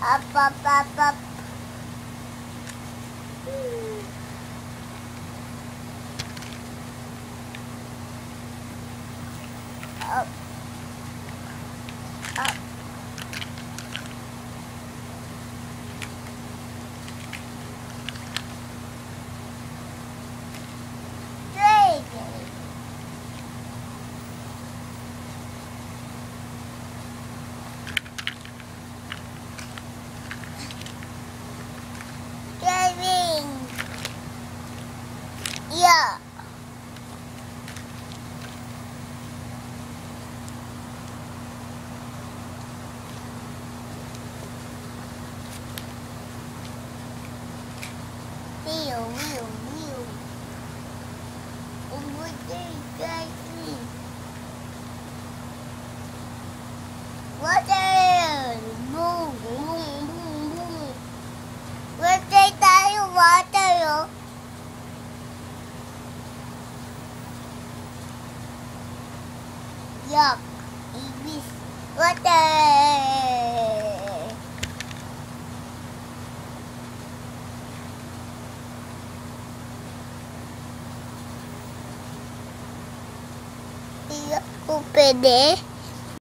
Up, up, up, up. Up, up. Driving. Yeah. Wheel, wheel, wheel. Over there, driving. Water. Boom, boom, boom, boom. Water tayo, water, oh. Yuck. Ibis. Water. Iya, pwede.